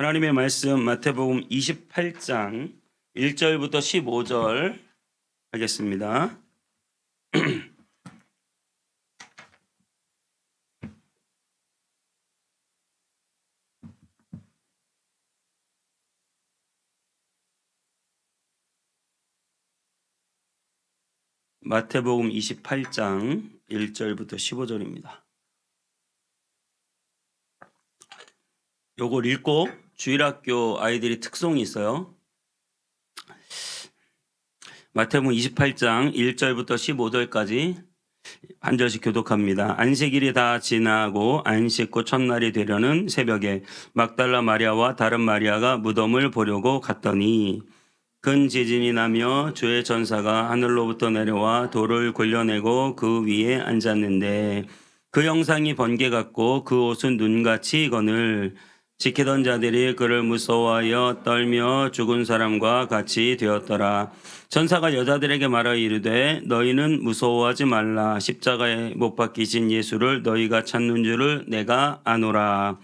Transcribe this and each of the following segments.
하나님의 말씀 마태복음 28장 1절부터 15절 하겠습니다. 마태복음 28장 1절부터 15절입니다. 요걸 읽고 주일학교 아이들이 특송이 있어요. 마태복음 28장 1절부터 15절까지 한 절씩 교독합니다. 안식일이 다 지나고 안식 후 첫날이 되려는 새벽에 막달라 마리아와 다른 마리아가 무덤을 보려고 갔더니 큰 지진이 나며 주의 전사가 하늘로부터 내려와 돌을 굴려내고 그 위에 앉았는데 그 형상이 번개 같고 그 옷은 눈같이 이거늘 지키던 자들이 그를 무서워하여 떨며 죽은 사람과 같이 되었더라. 전사가 여자들에게 말하여 이르되 너희는 무서워하지 말라. 십자가에 못 박히신 예수를 너희가 찾는 줄을 내가 아노라.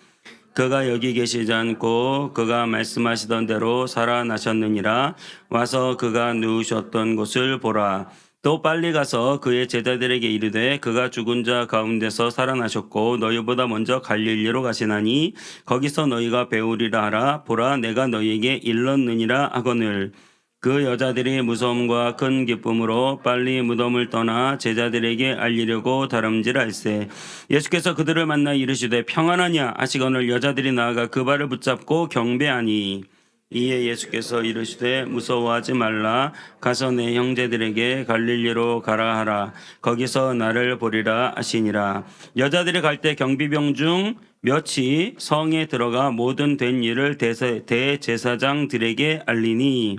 그가 여기 계시지 않고 그가 말씀하시던 대로 살아나셨느니라. 와서 그가 누우셨던 곳을 보라. 또 빨리 가서 그의 제자들에게 이르되 그가 죽은 자 가운데서 살아나셨고 너희보다 먼저 갈릴리로 가시나니 거기서 너희가 배우리라 하라. 보라 내가 너희에게 일렀느니라 하거늘. 그 여자들이 무서움과 큰 기쁨으로 빨리 무덤을 떠나 제자들에게 알리려고 다름질할세. 예수께서 그들을 만나 이르시되 평안하냐 하시거늘 여자들이 나아가 그 발을 붙잡고 경배하니 이에 예수께서 이르시되 무서워하지 말라. 가서 내 형제들에게 갈릴리로 가라 하라. 거기서 나를 보리라 하시니라. 여자들이 갈 때 경비병 중 몇이 성에 들어가 모든 된 일을 대제사장들에게 알리니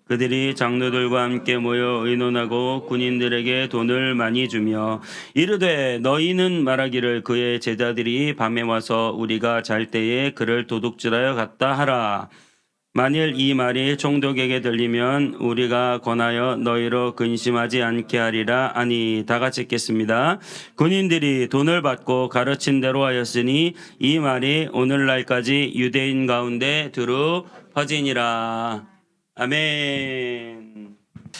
그들이 장로들과 함께 모여 의논하고 군인들에게 돈을 많이 주며 이르되 너희는 말하기를 그의 제자들이 밤에 와서 우리가 잘 때에 그를 도둑질하여 갔다 하라. 만일 이 말이 총독에게 들리면 우리가 권하여 너희로 근심하지 않게 하리라. 아니 다 같이 읽겠습니다. 군인들이 돈을 받고 가르친 대로 하였으니 이 말이 오늘날까지 유대인 가운데 두루 퍼지니라. 아멘.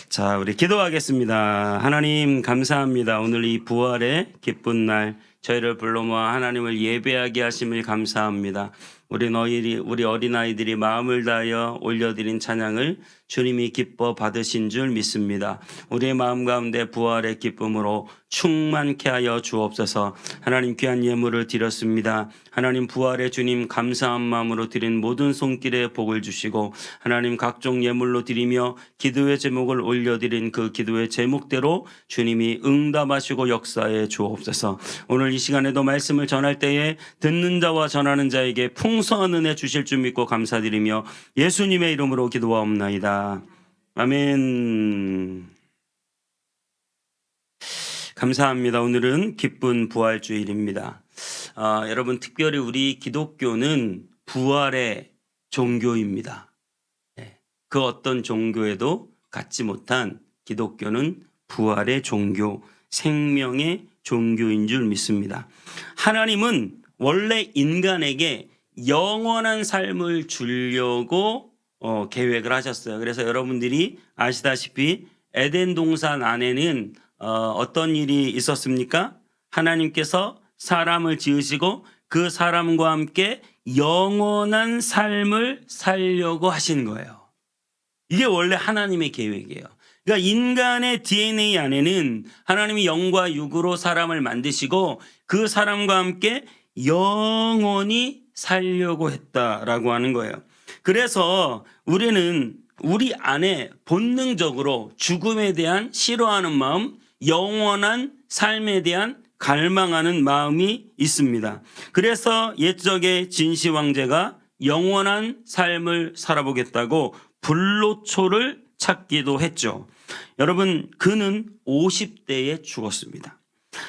자, 우리 기도하겠습니다. 하나님 감사합니다. 오늘 이 부활의 기쁜 날 저희를 불러 모아 하나님을 예배하게 하심을 감사합니다. 우리 어린아이들이 마음을 다하여 올려드린 찬양을 주님이 기뻐 받으신 줄 믿습니다. 우리의 마음 가운데 부활의 기쁨으로 충만케 하여 주옵소서. 하나님 귀한 예물을 드렸습니다. 하나님 부활의 주님 감사한 마음으로 드린 모든 손길에 복을 주시고 하나님 각종 예물로 드리며 기도의 제목을 올려드린 그 기도의 제목대로 주님이 응답하시고 역사해 주옵소서. 오늘 이 시간에도 말씀을 전할 때에 듣는 자와 전하는 자에게 풍성한 은혜 주실 줄 믿고 감사드리며 예수님의 이름으로 기도하옵나이다. 아멘. 감사합니다. 오늘은 기쁜 부활주일입니다. 여러분 특별히 우리 기독교는 부활의 종교입니다. 그 어떤 종교에도 갖지 못한 기독교는 부활의 종교, 생명의 종교인 줄 믿습니다. 하나님은 원래 인간에게 영원한 삶을 주려고 계획을 하셨어요. 그래서 여러분들이 아시다시피 에덴 동산 안에는 어떤 일이 있었습니까? 하나님께서 사람을 지으시고 그 사람과 함께 영원한 삶을 살려고 하신 거예요. 이게 원래 하나님의 계획이에요. 그러니까 인간의 DNA 안에는 하나님이 영과 육으로 사람을 만드시고 그 사람과 함께 영원히 살려고 했다라고 하는 거예요. 그래서 우리는 우리 안에 본능적으로 죽음에 대한 싫어하는 마음, 영원한 삶에 대한 갈망하는 마음이 있습니다. 그래서 옛적의 진시 황제가 영원한 삶을 살아보겠다고 불로초를 찾기도 했죠. 여러분 그는 50대에 죽었습니다.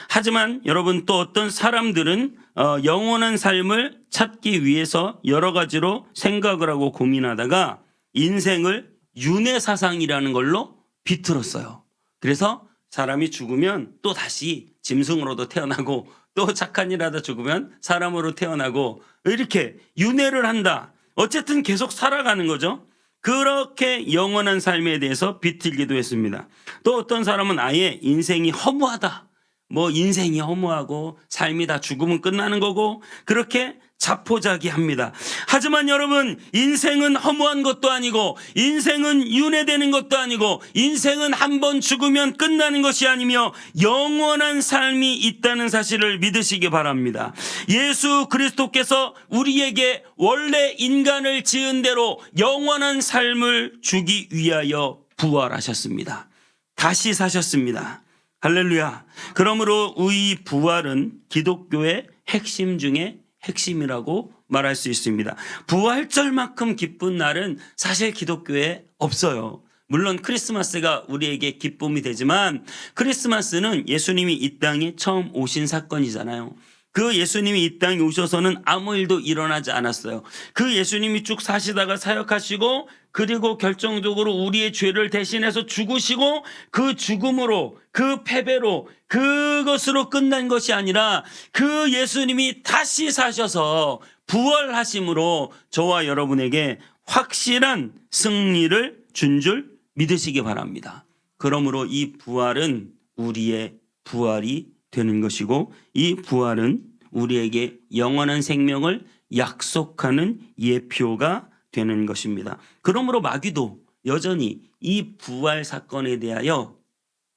하지만 여러분 또 어떤 사람들은 영원한 삶을 찾기 위해서 여러 가지로 생각을 하고 고민하다가 인생을 윤회사상이라는 걸로 비틀었어요. 그래서 사람이 죽으면 또 다시 짐승으로도 태어나고 또 착한 일 하다 죽으면 사람으로 태어나고 이렇게 윤회를 한다. 어쨌든 계속 살아가는 거죠. 그렇게 영원한 삶에 대해서 비틀기도 했습니다. 또 어떤 사람은 아예 인생이 허무하다. 뭐 인생이 허무하고 삶이 다 죽으면 끝나는 거고 그렇게 자포자기합니다. 하지만 여러분, 인생은 허무한 것도 아니고 인생은 윤회되는 것도 아니고 인생은 한 번 죽으면 끝나는 것이 아니며 영원한 삶이 있다는 사실을 믿으시기 바랍니다. 예수 그리스도께서 우리에게 원래 인간을 지은 대로 영원한 삶을 주기 위하여 부활하셨습니다. 다시 사셨습니다. 할렐루야. 그러므로 이 부활은 기독교의 핵심 중에 핵심이라고 말할 수 있습니다. 부활절만큼 기쁜 날은 사실 기독교에 없어요. 물론 크리스마스가 우리에게 기쁨이 되지만 크리스마스는 예수님이 이 땅에 처음 오신 사건이잖아요. 그 예수님이 이 땅에 오셔서는 아무 일도 일어나지 않았어요. 그 예수님이 쭉 사시다가 사역하시고 그리고 결정적으로 우리의 죄를 대신해서 죽으시고 그 죽음으로 그 패배로 그것으로 끝난 것이 아니라 그 예수님이 다시 사셔서 부활하심으로 저와 여러분에게 확실한 승리를 준 줄 믿으시기 바랍니다. 그러므로 이 부활은 우리의 부활이 되는 것이고 이 부활은 우리에게 영원한 생명을 약속하는 예표가 되는 것입니다. 그러므로 마귀도 여전히 이 부활 사건에 대하여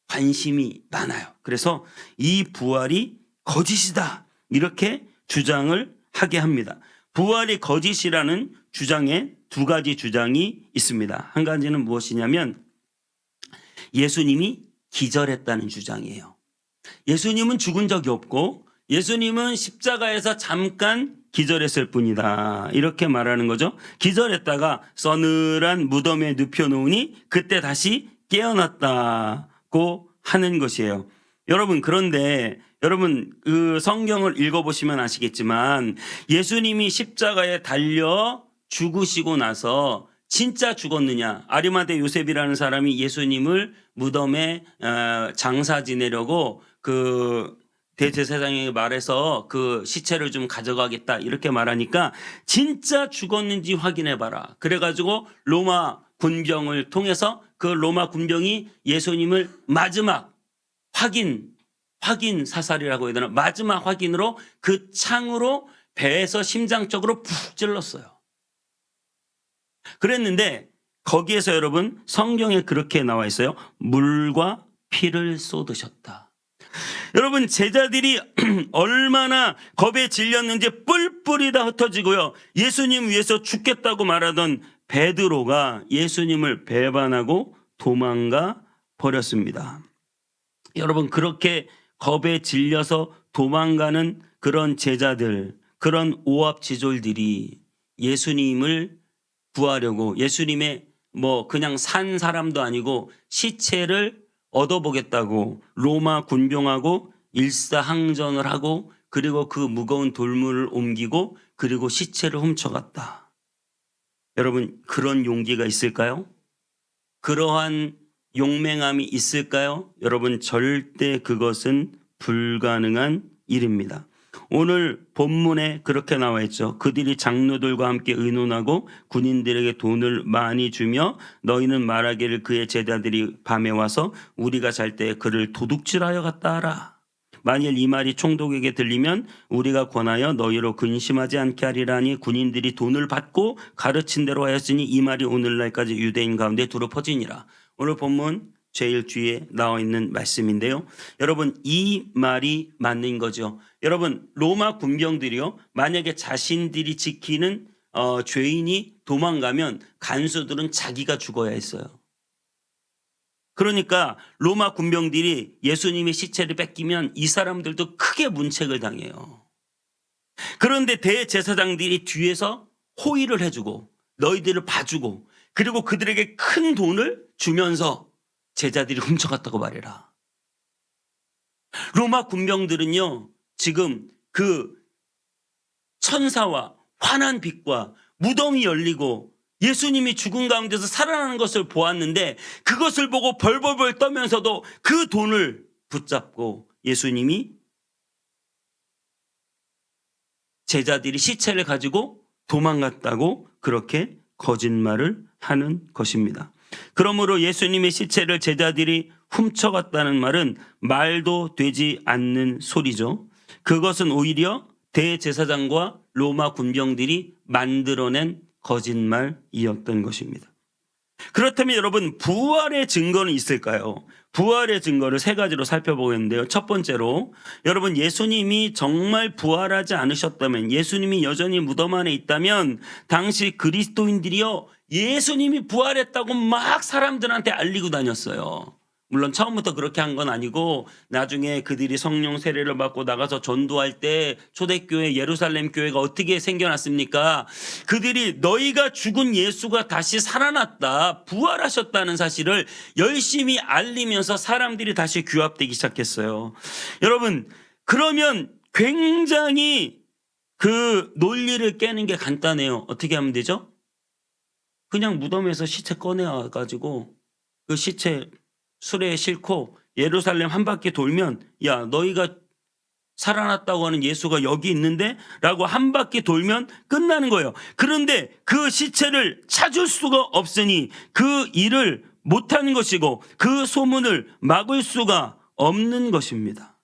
관심이 많아요. 그래서 이 부활이 거짓이다 이렇게 주장을 하게 합니다. 부활이 거짓이라는 주장에 두 가지 주장이 있습니다. 한 가지는 무엇이냐면 예수님이 기절했다는 주장이에요. 예수님은 죽은 적이 없고 예수님은 십자가에서 잠깐 기절했을 뿐이다 이렇게 말하는 거죠. 기절했다가 서늘한 무덤에 눕혀놓으니 그때 다시 깨어났다고 하는 것이에요. 여러분, 그런데 여러분 그 성경을 읽어보시면 아시겠지만 예수님이 십자가에 달려 죽으시고 나서 진짜 죽었느냐? 아리마대 요셉이라는 사람이 예수님을 무덤에 장사 지내려고 그 대제사장에게 말해서 그 시체를 좀 가져가겠다 이렇게 말하니까 진짜 죽었는지 확인해봐라. 그래가지고 로마 군병을 통해서 그 로마 군병이 예수님을 마지막 확인 사살이라고 해야 되나? 마지막 확인으로 그 창으로 배에서 심장 쪽으로 푹 찔렀어요. 그랬는데 거기에서 여러분 성경에 그렇게 나와 있어요. 물과 피를 쏟으셨다. 여러분, 제자들이 얼마나 겁에 질렸는지 뿔뿔이 다 흩어지고요. 예수님 위해서 죽겠다고 말하던 베드로가 예수님을 배반하고 도망가 버렸습니다. 여러분, 그렇게 겁에 질려서 도망가는 그런 제자들, 그런 오합지졸들이 예수님을 구하려고 예수님의 뭐 그냥 산 사람도 아니고 시체를 얻어보겠다고 로마 군병하고 일사항전을 하고 그리고 그 무거운 돌물을 옮기고 그리고 시체를 훔쳐갔다. 여러분, 그런 용기가 있을까요? 그러한 용맹함이 있을까요? 여러분, 절대 그것은 불가능한 일입니다. 오늘 본문에 그렇게 나와 있죠. 그들이 장로들과 함께 의논하고 군인들에게 돈을 많이 주며 너희는 말하기를 그의 제자들이 밤에 와서 우리가 잘 때 그를 도둑질하여 갔다 하라. 만일 이 말이 총독에게 들리면 우리가 권하여 너희로 근심하지 않게 하리라니 군인들이 돈을 받고 가르친 대로 하였으니 이 말이 오늘날까지 유대인 가운데 두루 퍼지니라. 오늘 본문 제일 뒤에 나와 있는 말씀인데요. 여러분, 이 말이 맞는 거죠. 여러분, 로마 군병들이요, 만약에 자신들이 지키는 죄인이 도망가면 간수들은 자기가 죽어야 했어요. 그러니까 로마 군병들이 예수님의 시체를 뺏기면 이 사람들도 크게 문책을 당해요. 그런데 대제사장들이 뒤에서 호의를 해주고 너희들을 봐주고 그리고 그들에게 큰 돈을 주면서 제자들이 훔쳐갔다고 말해라. 로마 군병들은요, 지금 그 천사와 환한 빛과 무덤이 열리고 예수님이 죽은 가운데서 살아나는 것을 보았는데 그것을 보고 벌벌벌 떨면서도 그 돈을 붙잡고 예수님이 제자들이 시체를 가지고 도망갔다고 그렇게 거짓말을 하는 것입니다. 그러므로 예수님의 시체를 제자들이 훔쳐갔다는 말은 말도 되지 않는 소리죠. 그것은 오히려 대제사장과 로마 군병들이 만들어낸 거짓말이었던 것입니다. 그렇다면 여러분, 부활의 증거는 있을까요? 부활의 증거를 세 가지로 살펴보겠는데요. 첫 번째로, 여러분, 예수님이 정말 부활하지 않으셨다면, 예수님이 여전히 무덤 안에 있다면 당시 그리스도인들이요, 예수님이 부활했다고 막 사람들한테 알리고 다녔어요. 물론 처음부터 그렇게 한 건 아니고 나중에 그들이 성령 세례를 받고 나가서 전도할 때 초대교회 예루살렘 교회가 어떻게 생겨났습니까? 그들이 너희가 죽은 예수가 다시 살아났다, 부활하셨다는 사실을 열심히 알리면서 사람들이 다시 규합되기 시작했어요. 여러분, 그러면 굉장히 그 논리를 깨는 게 간단해요. 어떻게 하면 되죠? 그냥 무덤에서 시체 꺼내가지고 그 시체 수레에 싣고 예루살렘 한 바퀴 돌면, 야, 너희가 살아났다고 하는 예수가 여기 있는데? 라고 한 바퀴 돌면 끝나는 거예요. 그런데 그 시체를 찾을 수가 없으니 그 일을 못하는 것이고 그 소문을 막을 수가 없는 것입니다.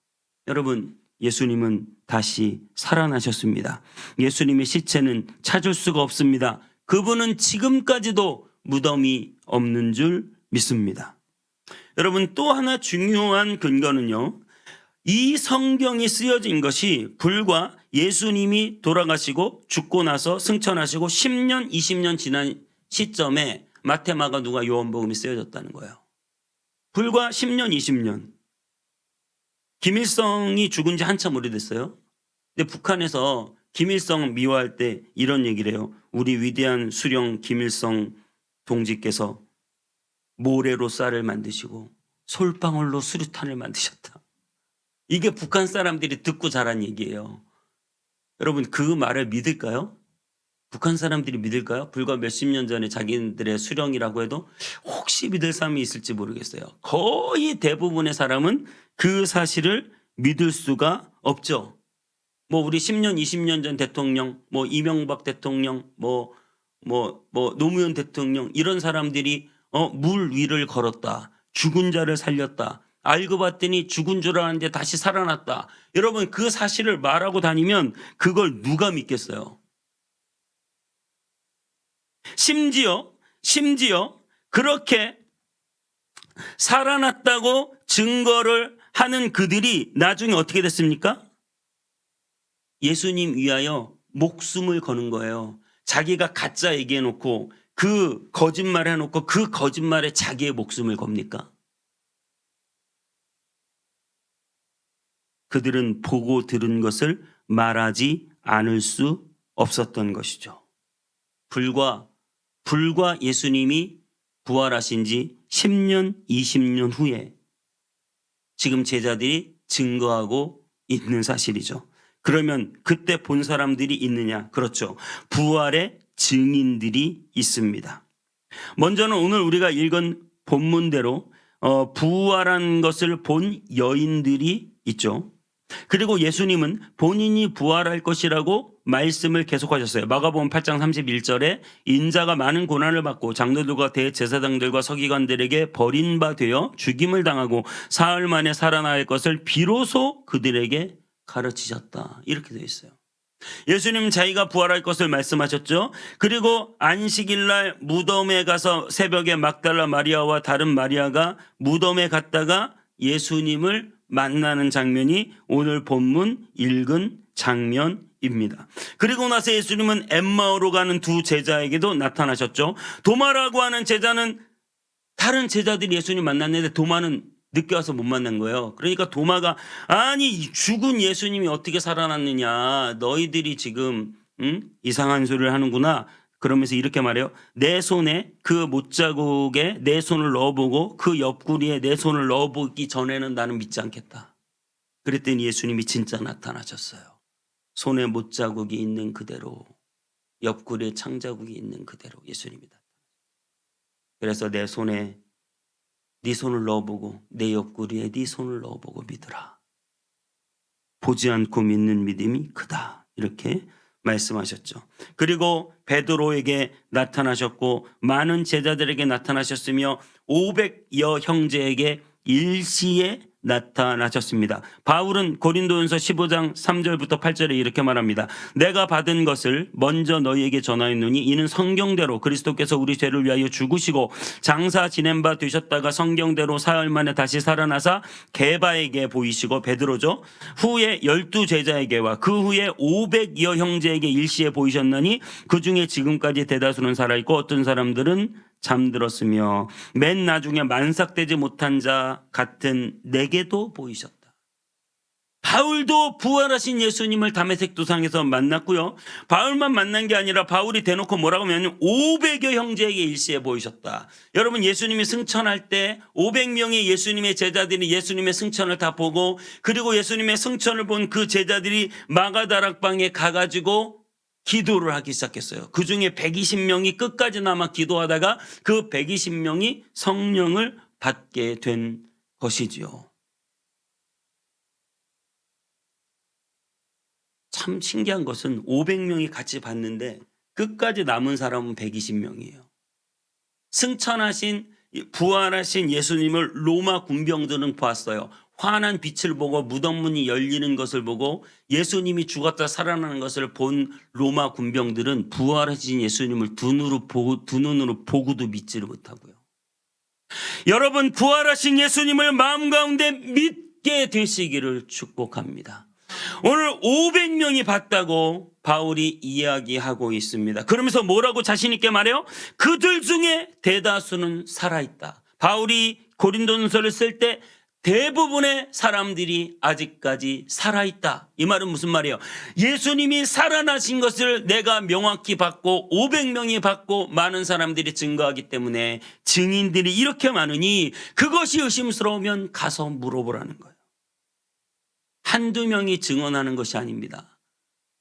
여러분, 예수님은 다시 살아나셨습니다. 예수님의 시체는 찾을 수가 없습니다. 그분은 지금까지도 무덤이 없는 줄 믿습니다. 여러분, 또 하나 중요한 근거는요, 이 성경이 쓰여진 것이 불과 예수님이 돌아가시고 죽고 나서 승천하시고 10년, 20년 지난 시점에 마태, 마가, 누가, 요한복음이 쓰여졌다는 거예요. 불과 10년, 20년. 김일성이 죽은 지 한참 오래됐어요. 근데 북한에서 김일성 미화할 때 이런 얘기를 해요. 우리 위대한 수령 김일성 동지께서 모래로 쌀을 만드시고 솔방울로 수류탄을 만드셨다. 이게 북한 사람들이 듣고 자란 얘기예요. 여러분, 그 말을 믿을까요? 북한 사람들이 믿을까요? 불과 몇십 년 전에 자기들의 수령이라고 해도 혹시 믿을 사람이 있을지 모르겠어요. 거의 대부분의 사람은 그 사실을 믿을 수가 없죠. 뭐 우리 10년, 20년 전 대통령, 뭐 이명박 대통령, 뭐 노무현 대통령, 이런 사람들이 물 위를 걸었다, 죽은 자를 살렸다, 알고 봤더니 죽은 줄 알았는데 다시 살아났다. 여러분, 그 사실을 말하고 다니면 그걸 누가 믿겠어요? 심지어 그렇게 살아났다고 증거를 하는 그들이 나중에 어떻게 됐습니까? 예수님 위하여 목숨을 거는 거예요. 자기가 가짜 얘기해놓고 그 거짓말 해놓고 그 거짓말에 자기의 목숨을 겁니까? 그들은 보고 들은 것을 말하지 않을 수 없었던 것이죠. 불과 예수님이 부활하신 지 10년, 20년 후에 지금 제자들이 증거하고 있는 사실이죠. 그러면 그때 본 사람들이 있느냐? 그렇죠. 부활의 증인들이 있습니다. 먼저는 오늘 우리가 읽은 본문대로 부활한 것을 본 여인들이 있죠. 그리고 예수님은 본인이 부활할 것이라고 말씀을 계속하셨어요. 마가복음 8장 31절에 인자가 많은 고난을 받고 장로들과 대제사장들과 서기관들에게 버린 바 되어 죽임을 당하고 사흘 만에 살아날 것을 비로소 그들에게 가르치셨다. 이렇게 되어 있어요. 예수님은 자기가 부활할 것을 말씀하셨죠. 그리고 안식일날 무덤에 가서 새벽에 막달라 마리아와 다른 마리아가 무덤에 갔다가 예수님을 만나는 장면이 오늘 본문 읽은 장면입니다. 그리고 나서 예수님은 엠마오로 가는 두 제자에게도 나타나셨죠. 도마라고 하는 제자는 다른 제자들이 예수님 만났는데 도마는 늦게 와서 못 만난 거예요. 그러니까 도마가, 아니 죽은 예수님이 어떻게 살아났느냐, 너희들이 지금 이상한 소리를 하는구나, 그러면서 이렇게 말해요. 내 손에 그 못자국에 내 손을 넣어보고 그 옆구리에 내 손을 넣어보기 전에는 나는 믿지 않겠다. 그랬더니 예수님이 진짜 나타나셨어요. 손에 못자국이 있는 그대로, 옆구리에 창자국이 있는 그대로 예수님이다. 그래서 내 손에 네 손을 넣어보고 내 옆구리에 네 손을 넣어보고 믿으라. 보지 않고 믿는 믿음이 크다. 이렇게 말씀하셨죠. 그리고 베드로에게 나타나셨고 많은 제자들에게 나타나셨으며 500여 형제에게 일시에 나타나셨습니다. 바울은 고린도전서 15장 3절부터 8절에 이렇게 말합니다. 내가 받은 것을 먼저 너희에게 전하였노니 이는 성경대로 그리스도께서 우리 죄를 위하여 죽으시고 장사 지낸 바 되셨다가 성경대로 사흘 만에 다시 살아나사 게바에게 보이시고 베드로죠. 후에 12제자에게와 그 후에 500여 형제에게 일시에 보이셨나니 그중에 지금까지 대다수는 살아있고 어떤 사람들은 잠들었으며 맨 나중에 만삭되지 못한 자 같은 내게도 보이셨다. 바울도 부활하신 예수님을 다메섹 도상에서 만났고요. 바울만 만난 게 아니라 바울이 대놓고 뭐라고 하면 500여 형제에게 일시에 보이셨다. 여러분, 예수님이 승천할 때 500명의 예수님의 제자들이 예수님의 승천을 다 보고, 그리고 예수님의 승천을 본 그 제자들이 마가다락방에 가가지고 기도를 하기 시작했어요. 그 중에 120명이 끝까지 남아 기도하다가 그 120명이 성령을 받게 된 것이지요. 참 신기한 것은 500명이 같이 받는데 끝까지 남은 사람은 120명이에요. 승천하신 부활하신 예수님을 로마 군병들은 보았어요. 환한 빛을 보고 무덤 문이 열리는 것을 보고 예수님이 죽었다 살아나는 것을 본 로마 군병들은 부활하신 예수님을 두 눈으로 보고도 믿지를 못하고요. 여러분, 부활하신 예수님을 마음 가운데 믿게 되시기를 축복합니다. 오늘 500명이 봤다고 바울이 이야기하고 있습니다. 그러면서 뭐라고 자신 있게 말해요? 그들 중에 대다수는 살아있다. 바울이 고린도전서를 쓸 때 대부분의 사람들이 아직까지 살아있다. 이 말은 무슨 말이에요? 예수님이 살아나신 것을 내가 명확히 봤고 500명이 봤고 많은 사람들이 증거하기 때문에 증인들이 이렇게 많으니 그것이 의심스러우면 가서 물어보라는 거예요. 한두 명이 증언하는 것이 아닙니다.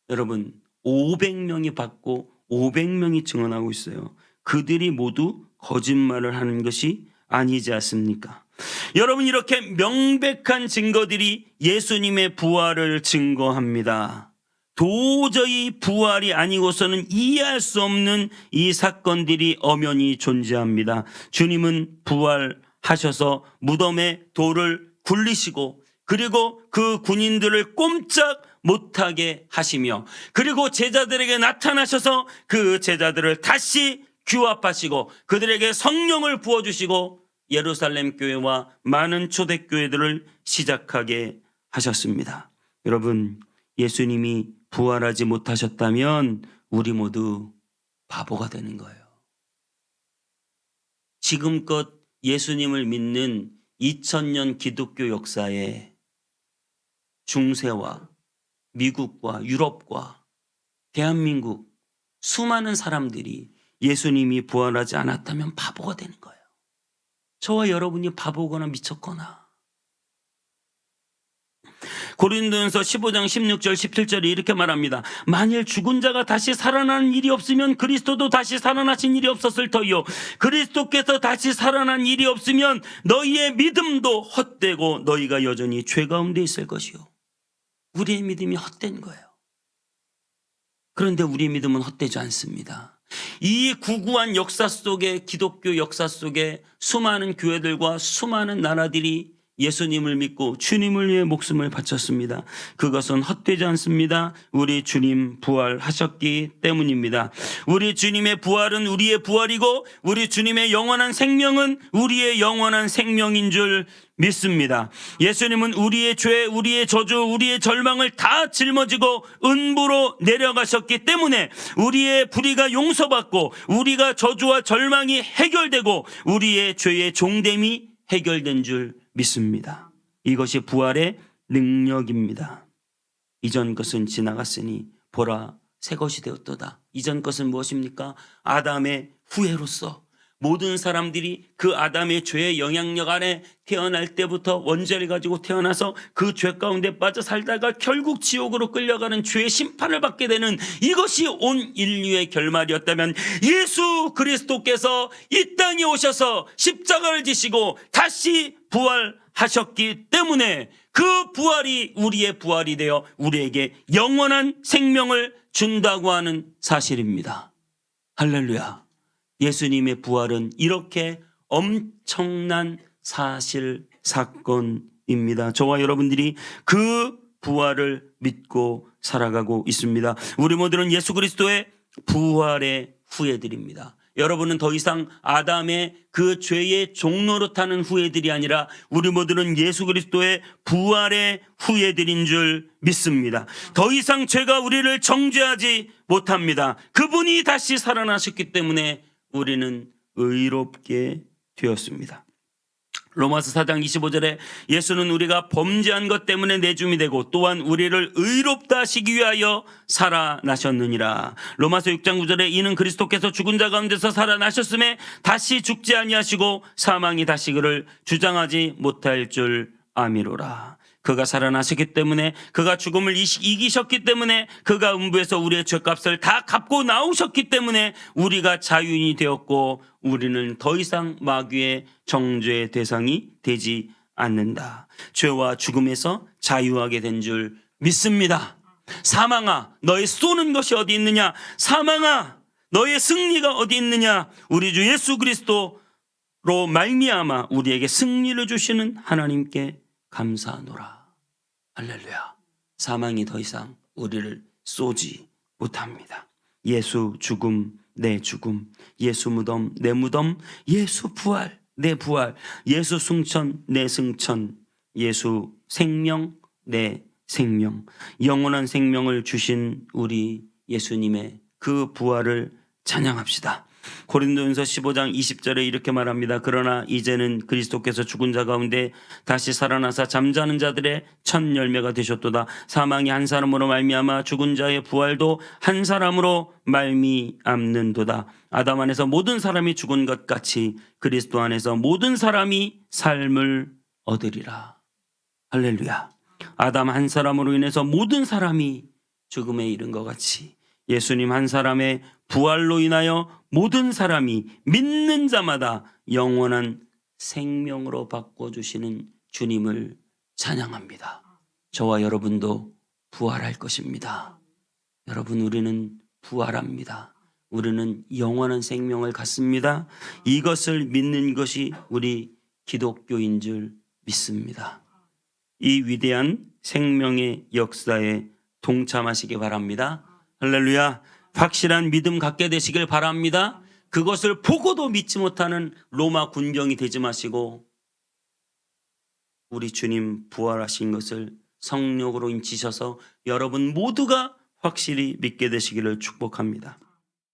여러분, 500명이 봤고 500명이 증언하고 있어요. 그들이 모두 거짓말을 하는 것이 아니지 않습니까? 여러분, 이렇게 명백한 증거들이 예수님의 부활을 증거합니다. 도저히 부활이 아니고서는 이해할 수 없는 이 사건들이 엄연히 존재합니다. 주님은 부활하셔서 무덤에 돌을 굴리시고 그리고 그 군인들을 꼼짝 못하게 하시며 그리고 제자들에게 나타나셔서 그 제자들을 다시 규합하시고 그들에게 성령을 부어주시고 예루살렘 교회와 많은 초대교회들을 시작하게 하셨습니다. 여러분, 예수님이 부활하지 못하셨다면 우리 모두 바보가 되는 거예요. 지금껏 예수님을 믿는 2000년 기독교 역사에 중세와 미국과 유럽과 대한민국 수많은 사람들이 예수님이 부활하지 않았다면 바보가 되는 거예요. 저와 여러분이 바보거나 미쳤거나. 고린도전서 15장 16절 17절에 이렇게 말합니다. 만일 죽은 자가 다시 살아나는 일이 없으면 그리스도도 다시 살아나신 일이 없었을 터이요 그리스도께서 다시 살아난 일이 없으면 너희의 믿음도 헛되고 너희가 여전히 죄 가운데 있을 것이요. 우리의 믿음이 헛된 거예요. 그런데 우리의 믿음은 헛되지 않습니다. 이 구구한 역사 속에, 기독교 역사 속에 수많은 교회들과 수많은 나라들이 예수님을 믿고 주님을 위해 목숨을 바쳤습니다. 그것은 헛되지 않습니다. 우리 주님 부활하셨기 때문입니다. 우리 주님의 부활은 우리의 부활이고 우리 주님의 영원한 생명은 우리의 영원한 생명인 줄 믿습니다. 예수님은 우리의 죄, 우리의 저주, 우리의 절망을 다 짊어지고 은부로 내려가셨기 때문에 우리의 불의가 용서받고 우리가 저주와 절망이 해결되고 우리의 죄의 종됨이 해결된 줄 믿습니다. 이것이 부활의 능력입니다. 이전 것은 지나갔으니 보라 새 것이 되었도다. 이전 것은 무엇입니까? 아담의 후예로서 모든 사람들이 그 아담의 죄의 영향력 아래 태어날 때부터 원죄를 가지고 태어나서 그 죄 가운데 빠져 살다가 결국 지옥으로 끌려가는 죄의 심판을 받게 되는 이것이 온 인류의 결말이었다면 예수 그리스도께서 이 땅에 오셔서 십자가를 지시고 다시 부활하셨기 때문에 그 부활이 우리의 부활이 되어 우리에게 영원한 생명을 준다고 하는 사실입니다. 할렐루야. 예수님의 부활은 이렇게 엄청난 사실 사건입니다. 저와 여러분들이 그 부활을 믿고 살아가고 있습니다. 우리 모두는 예수 그리스도의 부활의 후예들입니다. 여러분은 더 이상 아담의 그 죄의 종노릇하는 후예들이 아니라 우리 모두는 예수 그리스도의 부활의 후예들인 줄 믿습니다. 더 이상 죄가 우리를 정죄하지 못합니다. 그분이 다시 살아나셨기 때문에 우리는 의롭게 되었습니다. 로마서 4장 25절에 예수는 우리가 범죄한 것 때문에 내줌이 되고 또한 우리를 의롭다 하시기 위하여 살아나셨느니라. 로마서 6장 9절에 이는 그리스도께서 죽은 자 가운데서 살아나셨음에 다시 죽지 아니하시고 사망이 다시 그를 주장하지 못할 줄 아미로라. 그가 살아나셨기 때문에, 그가 죽음을 이기셨기 때문에, 그가 음부에서 우리의 죄값을 다 갚고 나오셨기 때문에 우리가 자유인이 되었고 우리는 더 이상 마귀의 정죄의 대상이 되지 않는다. 죄와 죽음에서 자유하게 된 줄 믿습니다. 사망아, 너의 쏘는 것이 어디 있느냐? 사망아, 너의 승리가 어디 있느냐? 우리 주 예수 그리스도로 말미암아 우리에게 승리를 주시는 하나님께 감사하노라. 할렐루야. 사망이 더 이상 우리를 쏘지 못합니다. 예수 죽음, 내 죽음, 예수 무덤, 내 무덤, 예수 부활, 내 부활, 예수 승천, 내 승천, 예수 생명, 내 생명, 영원한 생명을 주신 우리 예수님의 그 부활을 찬양합시다. 고린도전서 15장 20절에 이렇게 말합니다. 그러나 이제는 그리스도께서 죽은 자 가운데 다시 살아나사 잠자는 자들의 첫 열매가 되셨도다. 사망이 한 사람으로 말미암아 죽은 자의 부활도 한 사람으로 말미암는도다. 아담 안에서 모든 사람이 죽은 것 같이 그리스도 안에서 모든 사람이 삶을 얻으리라. 할렐루야. 아담 한 사람으로 인해서 모든 사람이 죽음에 이른 것 같이 예수님 한 사람의 부활로 인하여 모든 사람이 믿는 자마다 영원한 생명으로 바꿔주시는 주님을 찬양합니다. 저와 여러분도 부활할 것입니다. 여러분, 우리는 부활합니다. 우리는 영원한 생명을 갖습니다. 이것을 믿는 것이 우리 기독교인 줄 믿습니다. 이 위대한 생명의 역사에 동참하시기 바랍니다. 할렐루야. 확실한 믿음 갖게 되시길 바랍니다. 그것을 보고도 믿지 못하는 로마 군병이 되지 마시고 우리 주님 부활하신 것을 성령으로 인치셔서 여러분 모두가 확실히 믿게 되시기를 축복합니다.